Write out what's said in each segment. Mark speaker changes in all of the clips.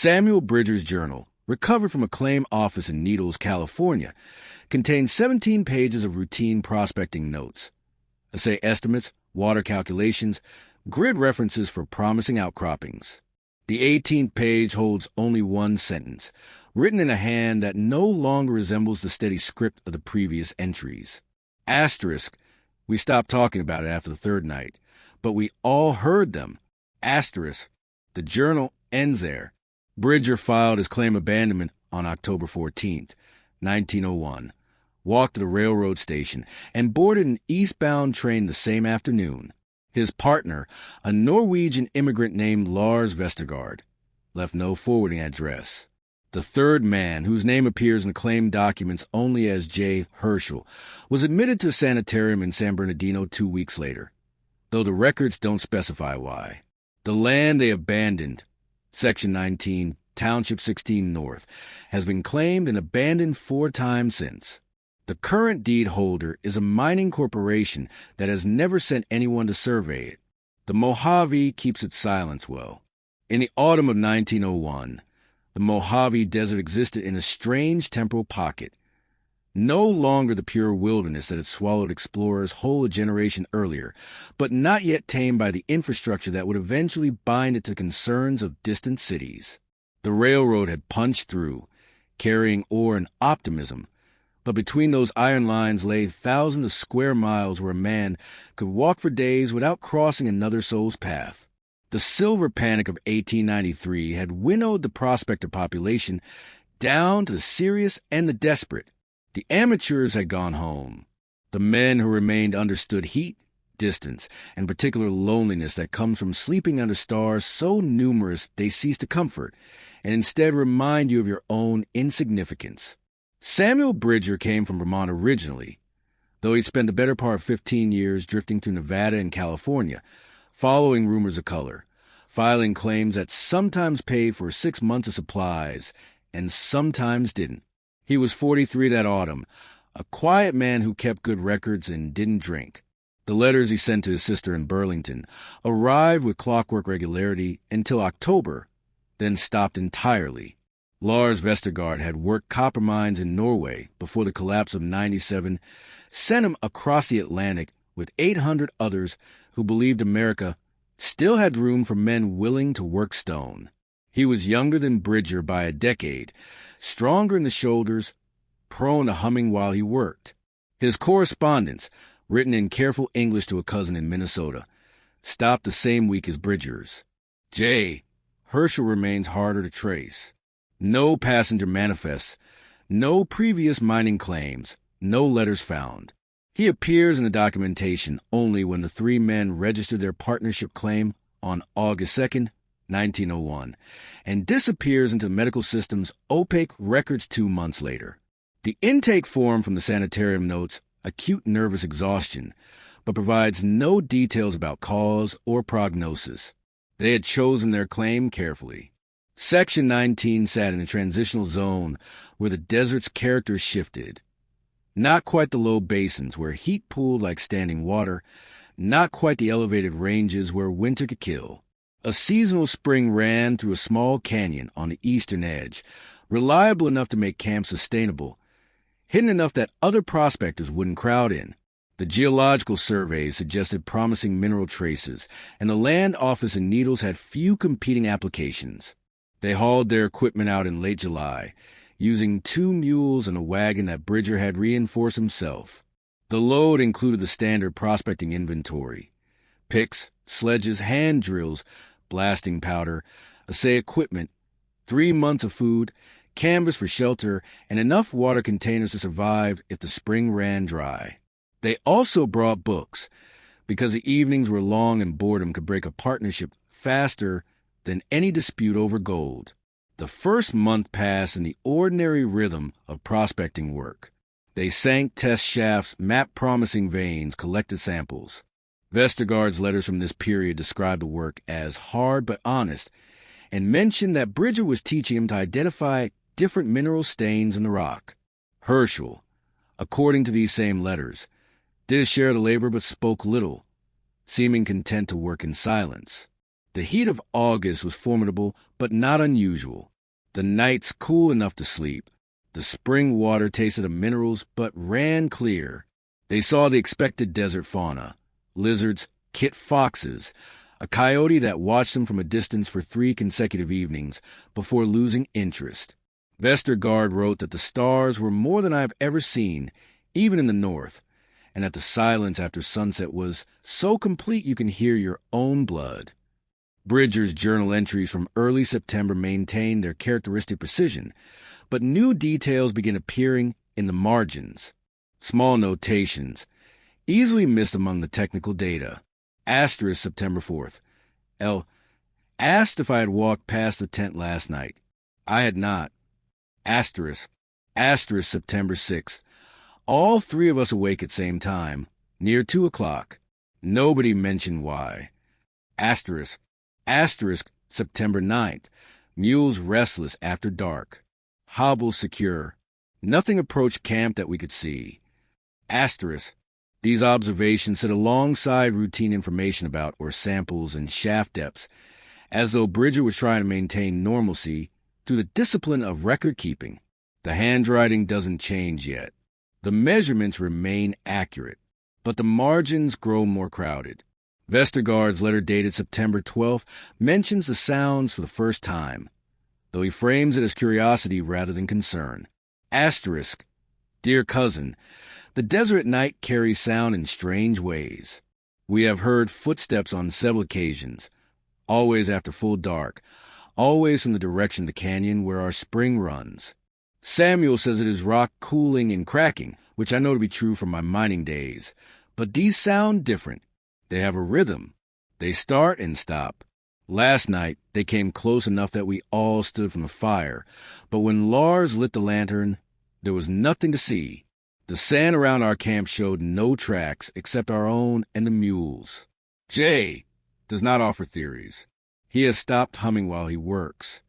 Speaker 1: Samuel Bridger's journal, recovered from a claim office in Needles, California, contains 17 pages of routine prospecting notes, assay estimates, water calculations, grid references for promising outcroppings. The 18th page holds only one sentence, written in a hand that no longer resembles the steady script of the previous entries. Asterisk, we stopped talking about it after the third night, but we all heard them. Asterisk, the journal ends there. Bridger filed his claim abandonment on October 14th, 1901, walked to the railroad station, and boarded an eastbound train the same afternoon. His partner, a Norwegian immigrant named Lars Vestergaard, left no forwarding address. The third man, whose name appears in the claim documents only as J. Herschel, was admitted to a sanitarium in San Bernardino 2 weeks later, though the records don't specify why. The land they abandoned, Section 19, Township 16 North, has been claimed and abandoned 4 times since. The current deed holder is a mining corporation that has never sent anyone to survey it. The Mojave keeps its silence well. In the autumn of 1901, the Mojave Desert existed in a strange temporal pocket, no longer the pure wilderness that had swallowed explorers whole a generation earlier, but not yet tamed by the infrastructure that would eventually bind it to concerns of distant cities. The railroad had punched through, carrying ore and optimism, but between those iron lines lay thousands of square miles where a man could walk for days without crossing another soul's path. The silver panic of 1893 had winnowed the prospector population down to the serious and the desperate. The amateurs had gone home. The men who remained understood heat, distance, and particular loneliness that comes from sleeping under stars so numerous they cease to comfort, and instead remind you of your own insignificance. Samuel Bridger came from Vermont originally, though he'd spent the better part of 15 years drifting through Nevada and California, following rumors of color, filing claims that sometimes paid for 6 months of supplies and sometimes didn't. He was 43 that autumn, a quiet man who kept good records and didn't drink. The letters he sent to his sister in Burlington arrived with clockwork regularity until October, then stopped entirely. Lars Vestergaard had worked copper mines in Norway before the collapse of 97, sent him across the Atlantic with 800 others who believed America still had room for men willing to work stone. He was younger than Bridger by a decade, stronger in the shoulders, prone to humming while he worked. His correspondence, written in careful English to a cousin in Minnesota, stopped the same week as Bridger's. J. Herschel remains harder to trace. No passenger manifests, no previous mining claims, no letters found. He appears in the documentation only when the 3 men registered their partnership claim on August 2nd, 1901, and disappears into the medical system's opaque records 2 months later. The intake form from the sanitarium notes acute nervous exhaustion, but provides no details about cause or prognosis. They had chosen their claim carefully. Section 19 sat in a transitional zone where the desert's character shifted. Not quite the low basins where heat pooled like standing water, not quite the elevated ranges where winter could kill. A seasonal spring ran through a small canyon on the eastern edge, reliable enough to make camp sustainable, hidden enough that other prospectors wouldn't crowd in. The geological surveys suggested promising mineral traces, and the land office in Needles had few competing applications. They hauled their equipment out in late July, using 2 mules and a wagon that Bridger had reinforced himself. The load included the standard prospecting inventory: picks, sledges, hand drills, blasting powder, assay equipment, 3 months of food, canvas for shelter, and enough water containers to survive if the spring ran dry. They also brought books, because the evenings were long and boredom could break a partnership faster than any dispute over gold. The first month passed in the ordinary rhythm of prospecting work. They sank test shafts, mapped promising veins, collected samples. Vestergaard's letters from this period described the work as hard but honest, and mentioned that Bridger was teaching him to identify different mineral stains in the rock. Herschel, according to these same letters, did his share of the labor but spoke little, seeming content to work in silence. The heat of August was formidable, but not unusual. The nights cool enough to sleep. The spring water tasted of minerals, but ran clear. They saw the expected desert fauna: lizards, kit foxes, a coyote that watched them from a distance for 3 consecutive evenings before losing interest. Vestergaard wrote that the stars were more than I have ever seen, even in the north, and that the silence after sunset was so complete you can hear your own blood. Bridger's journal entries from early September maintained their characteristic precision, but new details began appearing in the margins. Small notations, easily missed among the technical data. Asterisk September 4th. L. Asked if I had walked past the tent last night. I had not. Asterisk September 6th. All 3 of us awake at same time, near 2 o'clock. Nobody mentioned why. Asterisk September 9th. Mules restless after dark. Hobbles secure. Nothing approached camp that we could see. Asterisk. These observations sit alongside routine information about ore samples and shaft depths, as though Bridger was trying to maintain normalcy through the discipline of record-keeping. The handwriting doesn't change yet. The measurements remain accurate, but the margins grow more crowded. Vestergaard's letter dated September 12th mentions the sounds for the first time, though he frames it as curiosity rather than concern. Asterisk. Dear cousin, the desert at night carries sound in strange ways. We have heard footsteps on several occasions, always after full dark, always from the direction of the canyon where our spring runs. Samuel says it is rock cooling and cracking, which I know to be true from my mining days. But these sound different. They have a rhythm. They start and stop. Last night, they came close enough that we all stood from the fire, but when Lars lit the lantern, there was nothing to see. The sand around our camp showed no tracks except our own and the mules. Jay does not offer theories. He has stopped humming while he works.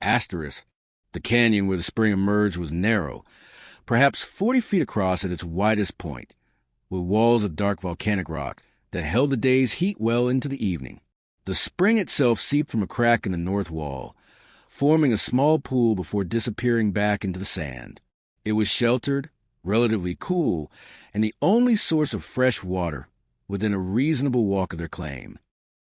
Speaker 1: Asterisk. The canyon where the spring emerged was narrow, perhaps 40 feet across at its widest point, with walls of dark volcanic rock that held the day's heat well into the evening. The spring itself seeped from a crack in the north wall, forming a small pool before disappearing back into the sand. It was sheltered, relatively cool, and the only source of fresh water within a reasonable walk of their claim.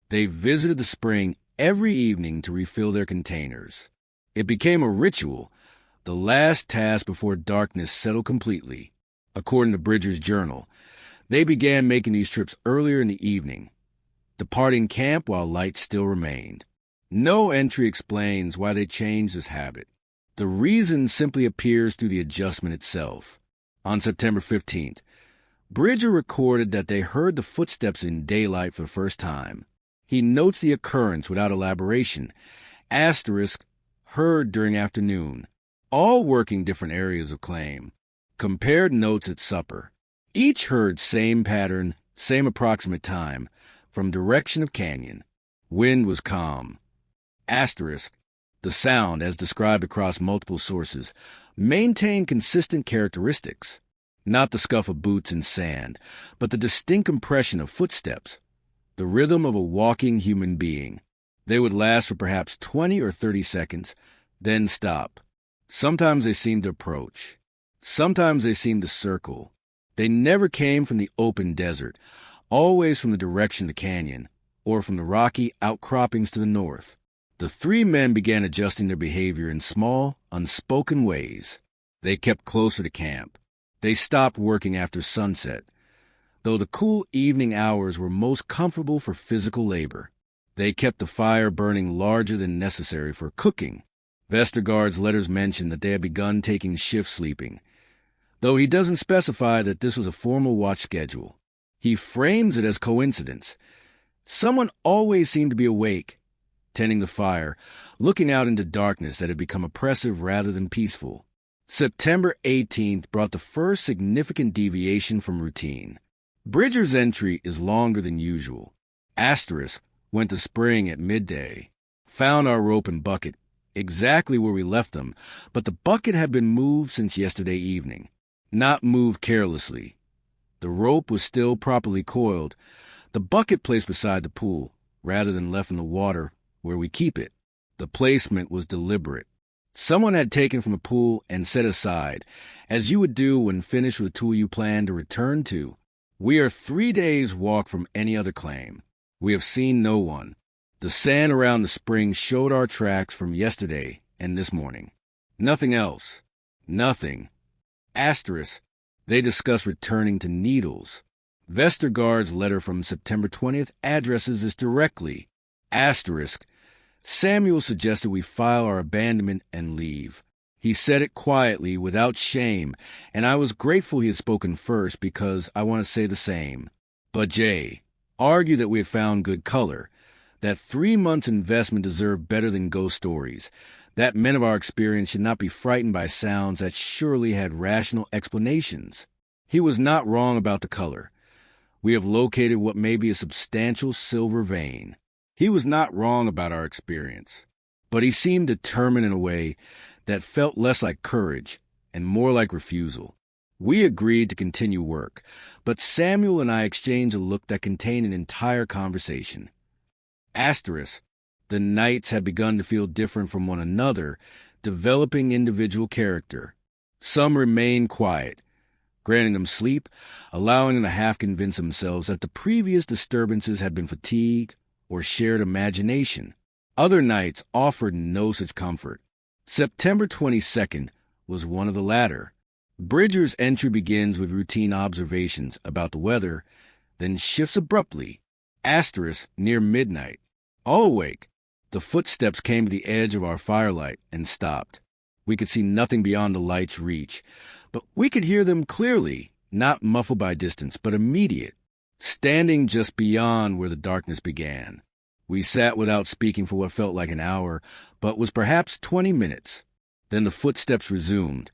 Speaker 1: They visited the spring every evening to refill their containers. It became a ritual, the last task before darkness settled completely. According to Bridger's journal, they began making these trips earlier in the evening, departing camp while light still remained. No entry explains why they changed this habit. The reason simply appears through the adjustment itself. On September 15th, Bridger recorded that they heard the footsteps in daylight for the first time. He notes the occurrence without elaboration. Asterisk. Heard during afternoon, all working different areas of claim. Compared notes at supper. Each heard same pattern, same approximate time, from direction of canyon. Wind was calm. Asterisk. The sound, as described across multiple sources, maintained consistent characteristics. Not the scuff of boots in sand, but the distinct impression of footsteps, the rhythm of a walking human being. They would last for perhaps 20 or 30 seconds, then stop. Sometimes they seemed to approach. Sometimes they seemed to circle. They never came from the open desert, always from the direction of the canyon, or from the rocky outcroppings to the north. The 3 men began adjusting their behavior in small, unspoken ways. They kept closer to camp. They stopped working after sunset, though the cool evening hours were most comfortable for physical labor. They kept the fire burning larger than necessary for cooking. Vestergaard's letters mention that they had begun taking shift sleeping, though he doesn't specify that this was a formal watch schedule. He frames it as coincidence. Someone always seemed to be awake, tending the fire, looking out into darkness that had become oppressive rather than peaceful. September 18th brought the first significant deviation from routine. Bridger's entry is longer than usual. Asterisk. Went to spring at midday. Found our rope and bucket exactly where we left them, but the bucket had been moved since yesterday evening. Not moved carelessly. The rope was still properly coiled, the bucket placed beside the pool, rather than left in the water where we keep it. The placement was deliberate. Someone had taken from the pool and set aside, as you would do when finished with a tool you plan to return to. We are 3 days' walk from any other claim. We have seen no one. The sand around the spring showed our tracks from yesterday and this morning. Nothing else. Nothing. Asterisk. They discuss returning to Needles. Vestergaard's letter from September 20th addresses this directly. Asterisk. Samuel suggested we file our abandonment and leave. He said it quietly, without shame, and I was grateful he had spoken first because I want to say the same. But Jay argued that we had found good color, that 3 months' investment deserved better than ghost stories, that men of our experience should not be frightened by sounds that surely had rational explanations. He was not wrong about the color. We have located what may be a substantial silver vein. He was not wrong about our experience, but he seemed determined in a way that felt less like courage and more like refusal. We agreed to continue work, but Samuel and I exchanged a look that contained an entire conversation. Asterisk. The nights had begun to feel different from one another, developing individual character. Some remained quiet, granting them sleep, allowing them to half convince themselves that the previous disturbances had been fatigue or shared imagination. Other nights offered no such comfort. September 22nd was one of the latter. Bridger's entry begins with routine observations about the weather, then shifts abruptly. Asterisk near midnight. All awake, the footsteps came to the edge of our firelight and stopped. We could see nothing beyond the light's reach, but we could hear them clearly, not muffled by distance, but immediate, standing just beyond where the darkness began. We sat without speaking for what felt like an hour, but was perhaps 20 minutes. Then the footsteps resumed,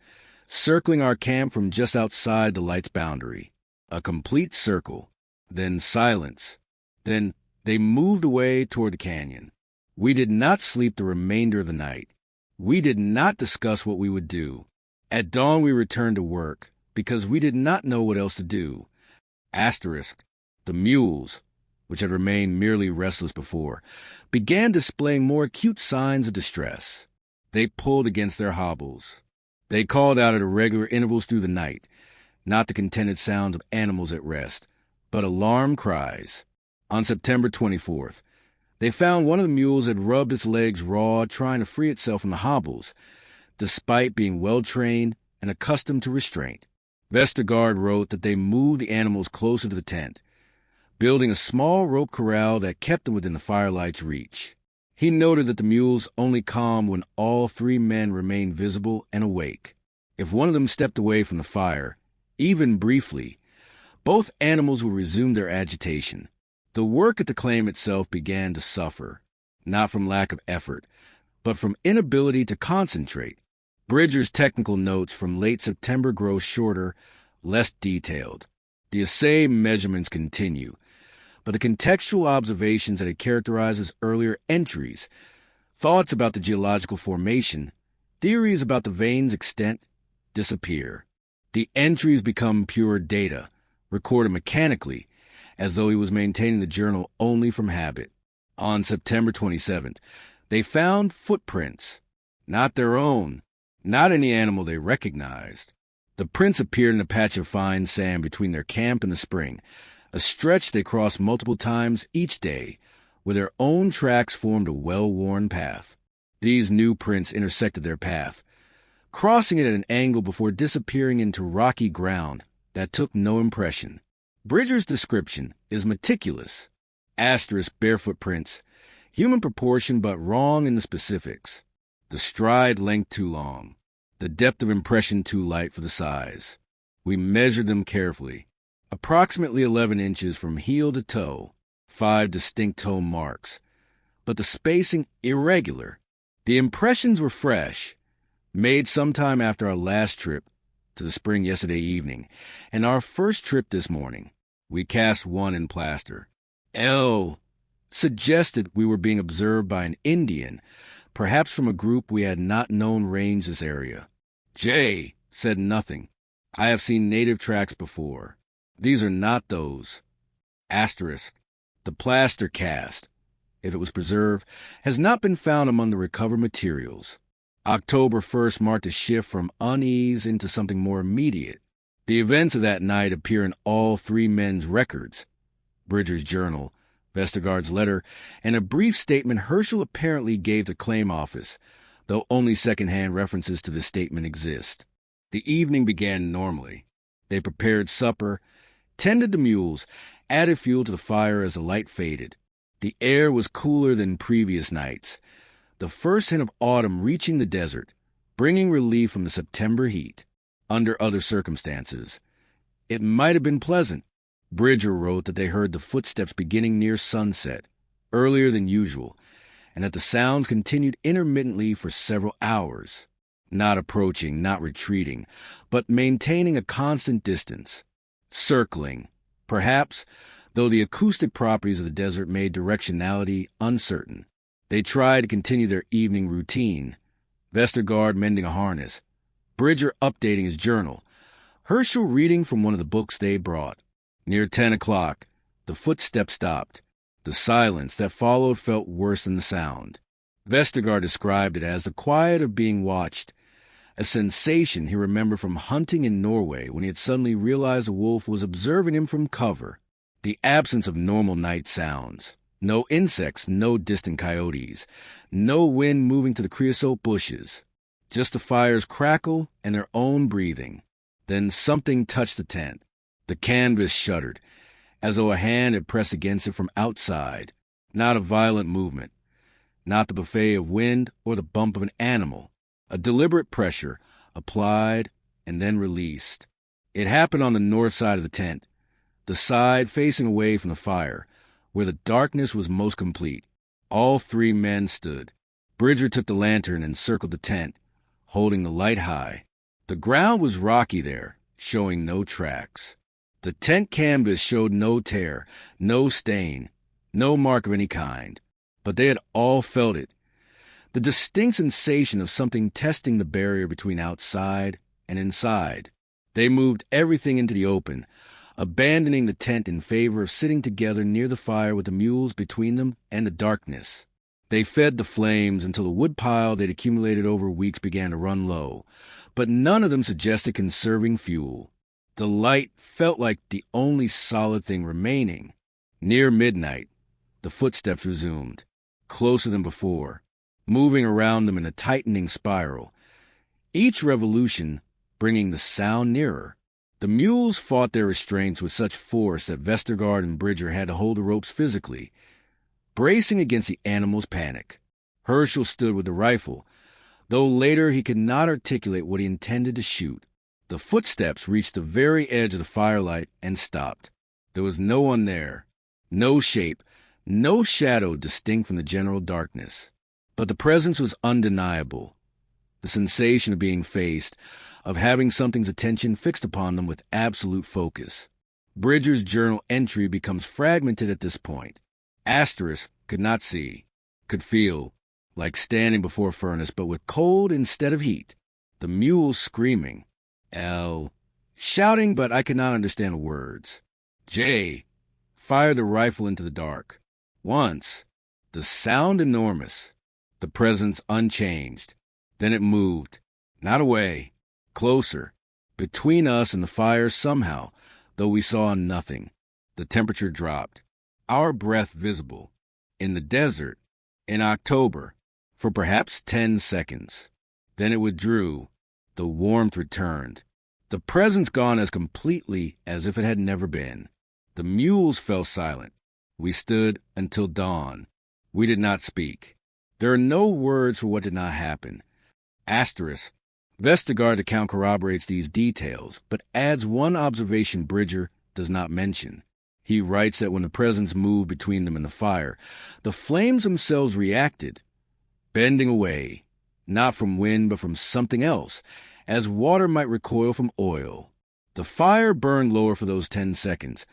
Speaker 1: circling our camp from just outside the light's boundary. A complete circle. Then silence. Then they moved away toward the canyon. We did not sleep the remainder of the night. We did not discuss what we would do. At dawn we returned to work, because we did not know what else to do. Asterisk. The mules, which had remained merely restless before, began displaying more acute signs of distress. They pulled against their hobbles. They called out at irregular intervals through the night, not the contented sounds of animals at rest, but alarm cries. On September 24th, they found one of the mules had rubbed its legs raw, trying to free itself from the hobbles, despite being well-trained and accustomed to restraint. Vestergaard wrote that they moved the animals closer to the tent, building a small rope corral that kept them within the firelight's reach. He noted that the mules only calmed when all 3 men remained visible and awake. If one of them stepped away from the fire, even briefly, both animals would resume their agitation. The work at the claim itself began to suffer, not from lack of effort, but from inability to concentrate. Bridger's technical notes from late September grow shorter, less detailed. The assay measurements continue, but the contextual observations that had characterized his earlier entries, thoughts about the geological formation, theories about the vein's extent, disappear. The entries become pure data, recorded mechanically, as though he was maintaining the journal only from habit. On September 27th, they found footprints, not their own, not any animal they recognized. The prints appeared in a patch of fine sand between their camp and the spring, a stretch they crossed multiple times each day, where their own tracks formed a well-worn path. These new prints intersected their path, crossing it at an angle before disappearing into rocky ground that took no impression. Bridger's description is meticulous. Asterisk barefoot prints, human proportion but wrong in the specifics. The stride length too long, the depth of impression too light for the size. We measured them carefully. Approximately 11 inches from heel to toe, 5 distinct toe marks, but the spacing irregular. The impressions were fresh, made sometime after our last trip to the spring yesterday evening, and our first trip this morning. We cast one in plaster. L suggested we were being observed by an Indian, perhaps from a group we had not known ranged this area. J said nothing. I have seen native tracks before. These are not those. Asterisk. The plaster cast. if it was preserved, has not been found among the recovered materials. October 1st marked a shift from unease into something more immediate. The events of that night appear in all three men's records: Bridger's journal, Vestergaard's letter, and a brief statement Herschel apparently gave the claim office, though only second-hand references to this statement exist. The evening began normally. They prepared supper, tended the mules, added fuel to the fire as the light faded. The air was cooler than previous nights, the first hint of autumn reaching the desert, bringing relief from the September heat. Under other circumstances, it might have been pleasant. Bridger wrote that they heard the footsteps beginning near sunset, earlier than usual, and that the sounds continued intermittently for several hours, not approaching, not retreating, but maintaining a constant distance, circling, perhaps, though the acoustic properties of the desert made directionality uncertain. They tried to continue their evening routine, Vestergaard mending a harness, Bridger updating his journal, Herschel reading from one of the books they brought. Near 10 o'clock, the footsteps stopped. The silence that followed felt worse than the sound. Vestergaard described it as the quiet of being watched, a sensation he remembered from hunting in Norway when he had suddenly realized a wolf was observing him from cover. The absence of normal night sounds. No insects, no distant coyotes, no wind moving to the creosote bushes. Just the fire's crackle and their own breathing. Then something touched the tent. The canvas shuddered, as though a hand had pressed against it from outside. Not a violent movement, not the buffet of wind or the bump of an animal. A deliberate pressure, applied and then released. It happened on the north side of the tent, the side facing away from the fire, where the darkness was most complete. All three men stood. Bridger took the lantern and circled the tent, holding the light high. The ground was rocky there, showing no tracks. The tent canvas showed no tear, no stain, no mark of any kind. But they had all felt it. The distinct sensation of something testing the barrier between outside and inside. They moved everything into the open, abandoning the tent in favor of sitting together near the fire with the mules between them and the darkness. They fed the flames until the woodpile they'd accumulated over weeks began to run low, but none of them suggested conserving fuel. The light felt like the only solid thing remaining. Near midnight, the footsteps resumed, closer than before, moving around them in a tightening spiral, each revolution bringing the sound nearer. The mules fought their restraints with such force that Vestergaard and Bridger had to hold the ropes physically, bracing against the animals' panic. Herschel stood with the rifle, though later he could not articulate what he intended to shoot. The footsteps reached the very edge of the firelight and stopped. There was no one there, no shape, no shadow distinct from the general darkness. But the presence was undeniable. The sensation of being faced, of having something's attention fixed upon them with absolute focus. Bridger's journal entry becomes fragmented at this point. Asterisk could not see, could feel, like standing before a furnace, but with cold instead of heat. The mules screaming. L. Shouting, but I could not understand the words. J. Fired the rifle into the dark. Once. The sound enormous. The presence unchanged. Then it moved. Not away. Closer. Between us and the fire somehow, though we saw nothing. The temperature dropped. Our breath visible. In the desert. In October. For perhaps 10 seconds. Then it withdrew. The warmth returned. The presence gone as completely as if it had never been. The mules fell silent. We stood until dawn. We did not speak. There are no words for what did not happen. Asterisk. Vestergaard's account corroborates these details, but adds one observation Bridger does not mention. He writes that when the presence moved between them and the fire, the flames themselves reacted, bending away, not from wind but from something else, as water might recoil from oil. The fire burned lower for those 10 seconds,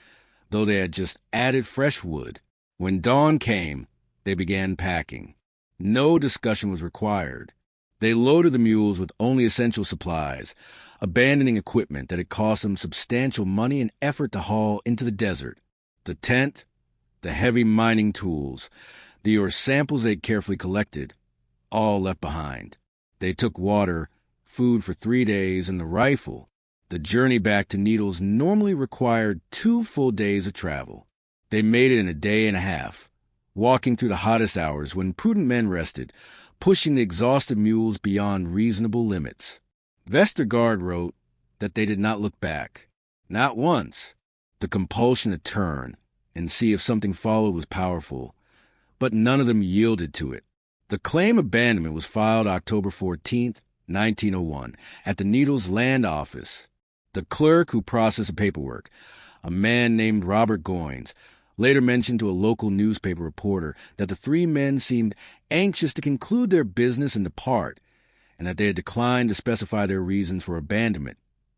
Speaker 1: though they had just added fresh wood. When dawn came, they began packing. No discussion was required. They loaded the mules with only essential supplies, abandoning equipment that had cost them substantial money and effort to haul into the desert. The tent, the heavy mining tools, The samples they'd carefully collected, all left behind. They took water, food for 3 days, and the rifle. The journey back to Needles normally required 2 full days of travel. They made it in a day and a half, walking through the hottest hours when prudent men rested, pushing the exhausted mules beyond reasonable limits. Vestergaard wrote that they did not look back. Not once. The compulsion to turn and see if something followed was powerful, but none of them yielded to it. The claim of abandonment was filed October 14, 1901, at the Needles Land Office. The clerk who processed the paperwork, a man named Robert Goines, later mentioned to a local newspaper reporter that the 3 men seemed anxious to conclude their business and depart, and that they had declined to specify their reasons for abandonment,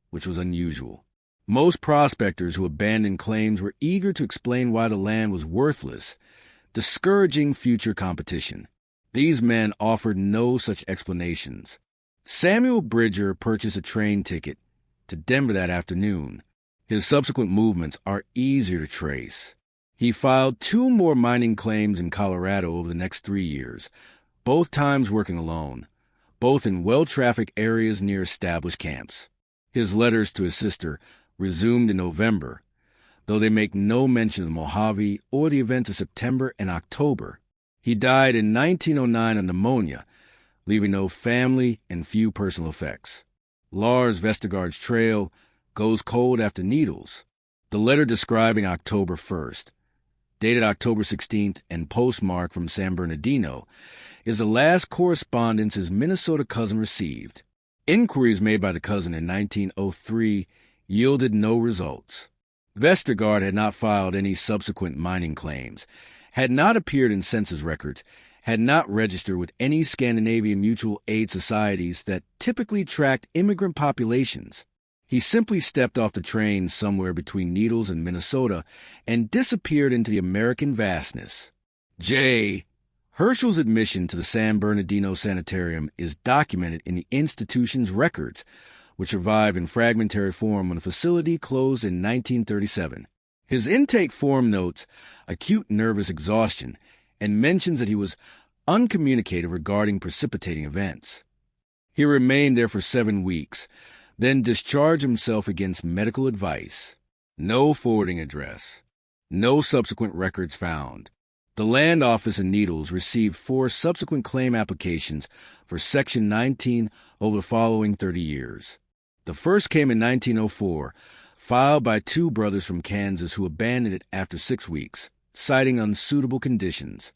Speaker 1: which was unusual. Most prospectors who abandoned claims were eager to explain why the land was worthless, discouraging future competition. These men offered no such explanations. Samuel Bridger purchased a train ticket to Denver that afternoon. His subsequent movements are easier to trace. He filed 2 more mining claims in Colorado over the next 3 years, both times working alone, both in well-trafficked areas near established camps. His letters to his sister resumed in November, though they make no mention of the Mojave or the events of September and October. He died in 1909 of pneumonia, leaving no family and few personal effects. Lars Vestergaard's trail goes cold after Needles. The letter describing October 1st, dated October 16th and postmarked from San Bernardino, is the last correspondence his Minnesota cousin received. Inquiries made by the cousin in 1903 yielded no results. Vestergaard had not filed any subsequent mining claims, had not appeared in census records, had not registered with any Scandinavian mutual aid societies that typically tracked immigrant populations. He simply stepped off the train somewhere between Needles and Minnesota and disappeared into the American vastness. J. Herschel's admission to the San Bernardino Sanitarium is documented in the institution's records, which survive in fragmentary form when the facility closed in 1937. His intake form notes acute nervous exhaustion and mentions that he was uncommunicative regarding precipitating events. He remained there for 7 weeks, then discharged himself against medical advice. No forwarding address. No subsequent records found. The Land Office in Needles received 4 subsequent claim applications for Section 19 over the following 30 years. The first came in 1904, filed by 2 brothers from Kansas who abandoned it after 6 weeks, citing unsuitable conditions.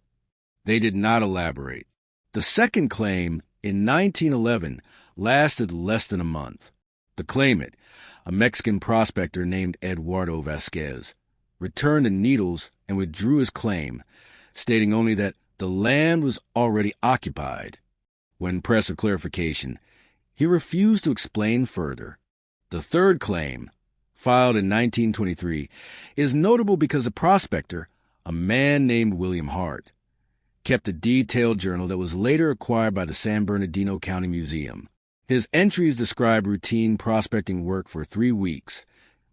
Speaker 1: They did not elaborate. The second claim, in 1911, lasted less than a month. The claimant, a Mexican prospector named Eduardo Vasquez, returned to Needles and withdrew his claim, stating only that the land was already occupied. When pressed for clarification, he refused to explain further. The third claim, filed in 1923, is notable because the prospector, a man named William Hart, kept a detailed journal that was later acquired by the San Bernardino County Museum. His entries describe routine prospecting work for 3 weeks,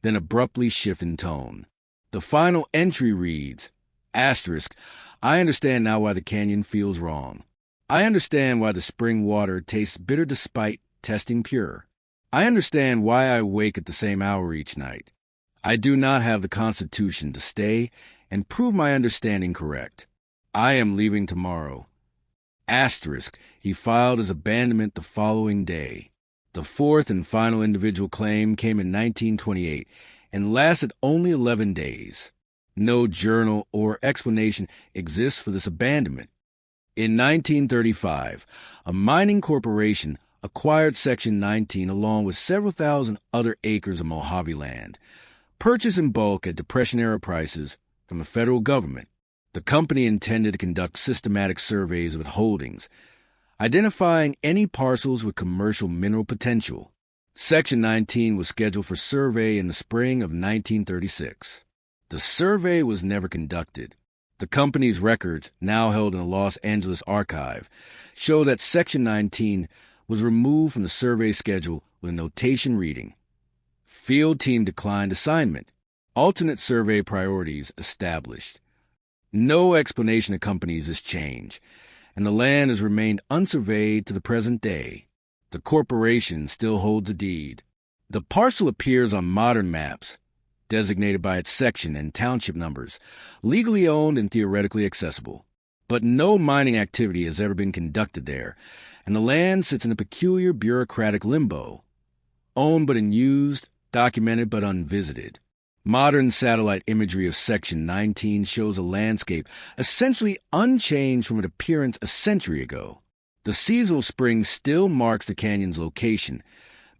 Speaker 1: then abruptly shift in tone. The final entry reads, asterisk, I understand now why the canyon feels wrong. I understand why the spring water tastes bitter despite testing pure. I understand why I wake at the same hour each night. I do not have the constitution to stay and prove my understanding correct. I am leaving tomorrow. Asterisk, he filed his abandonment the following day. The fourth and final individual claim came in 1928 and lasted only 11 days. No journal or explanation exists for this abandonment. In 1935, a mining corporation acquired Section 19 along with several thousand other acres of Mojave land, purchased in bulk at Depression-era prices from the federal government. The company intended to conduct systematic surveys of its holdings, identifying any parcels with commercial mineral potential. Section 19 was scheduled for survey in the spring of 1936. The survey was never conducted. The company's records, now held in the Los Angeles archive, show that Section 19 was removed from the survey schedule with a notation reading, Field team declined assignment. Alternate survey priorities established. No explanation accompanies this change, and the land has remained unsurveyed to the present day. The corporation still holds a deed. The parcel appears on modern maps, designated by its section and township numbers, legally owned and theoretically accessible. But no mining activity has ever been conducted there, and the land sits in a peculiar bureaucratic limbo, owned but unused, documented but unvisited. Modern satellite imagery of Section 19 shows a landscape essentially unchanged from its appearance a century ago. The seasonal spring still marks the canyon's location,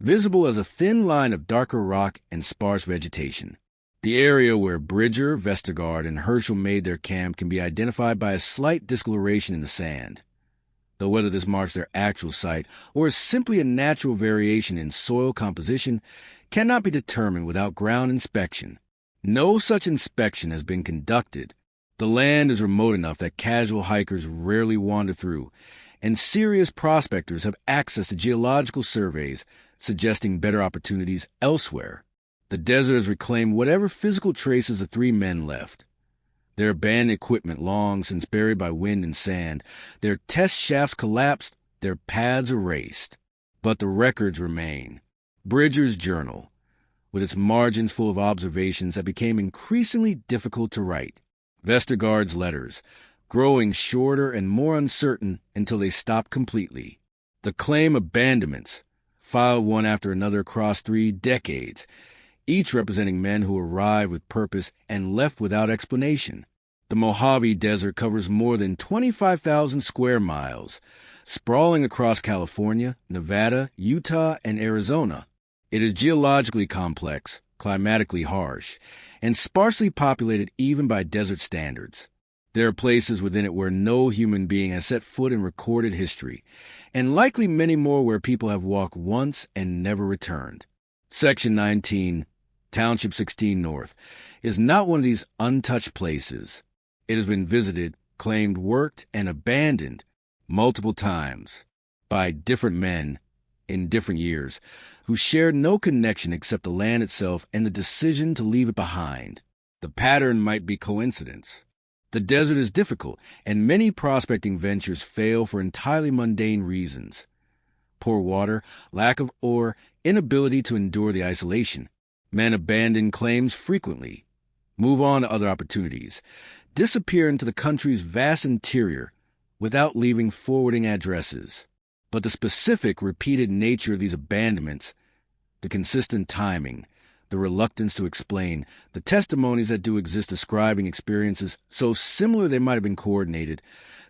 Speaker 1: visible as a thin line of darker rock and sparse vegetation. The area where Bridger, Vestergaard, and Herschel made their camp can be identified by a slight discoloration in the sand, though whether this marks their actual site or is simply a natural variation in soil composition cannot be determined without ground inspection. No such inspection has been conducted. The land is remote enough that casual hikers rarely wander through, and serious prospectors have access to geological surveys suggesting better opportunities elsewhere. The desert has reclaimed whatever physical traces the three men left. Their abandoned equipment long since buried by wind and sand, their test shafts collapsed, their paths erased. But the records remain. Bridger's journal, with its margins full of observations that became increasingly difficult to write. Vestergaard's letters, growing shorter and more uncertain until they stopped completely. The claim abandonments, filed one after another across 3 decades, each representing men who arrived with purpose and left without explanation. The Mojave Desert covers more than 25,000 square miles, sprawling across California, Nevada, Utah, and Arizona. It is geologically complex, climatically harsh, and sparsely populated even by desert standards. There are places within it where no human being has set foot in recorded history, and likely many more where people have walked once and never returned. Section 19, Township 16 North, is not one of these untouched places. It has been visited, claimed, worked, and abandoned multiple times by different men in different years who shared no connection except the land itself and the decision to leave it behind. The pattern might be coincidence. The desert is difficult, and many prospecting ventures fail for entirely mundane reasons. Poor water, lack of ore, inability to endure the isolation. Men abandon claims frequently, move on to other opportunities, disappear into the country's vast interior without leaving forwarding addresses. But the specific, repeated nature of these abandonments, the consistent timing, the reluctance to explain, the testimonies that do exist describing experiences so similar they might have been coordinated,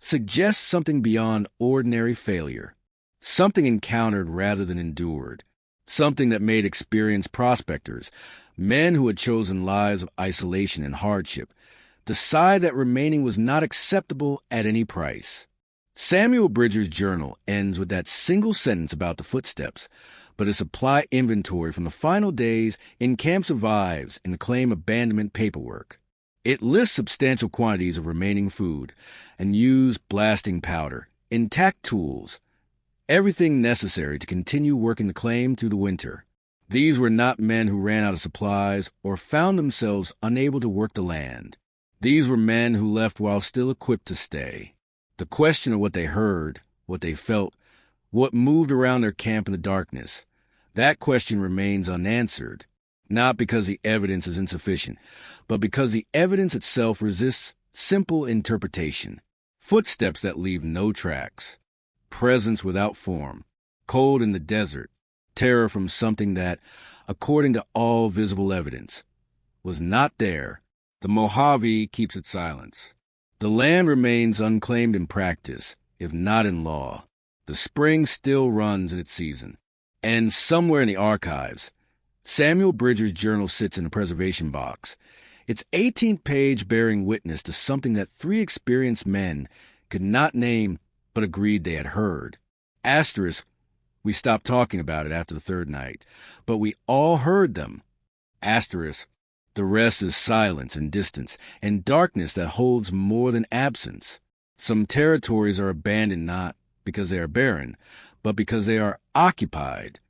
Speaker 1: suggests something beyond ordinary failure, something encountered rather than endured, something that made experienced prospectors, men who had chosen lives of isolation and hardship, decide that remaining was not acceptable at any price. Samuel Bridger's journal ends with that single sentence about the footsteps, but a supply inventory from the final days in camp survives in the claim abandonment paperwork. It lists substantial quantities of remaining food, and used blasting powder, intact tools, everything necessary to continue working the claim through the winter. These were not men who ran out of supplies or found themselves unable to work the land. These were men who left while still equipped to stay. The question of what they heard, what they felt, what moved around their camp in the darkness, that question remains unanswered, not because the evidence is insufficient, but because the evidence itself resists simple interpretation. Footsteps that leave no tracks. Presence without form, cold in the desert, terror from something that, according to all visible evidence, was not there. The Mojave keeps its silence. The land remains unclaimed in practice, if not in law. The spring still runs in its season. And somewhere in the archives, Samuel Bridger's journal sits in a preservation box, its 18th page bearing witness to something that 3 experienced men could not name but agreed they had heard. Asterisk, we stopped talking about it after the 3rd night, but we all heard them. Asterisk, the rest is silence and distance, and darkness that holds more than absence. Some territories are abandoned not because they are barren, but because they are occupied.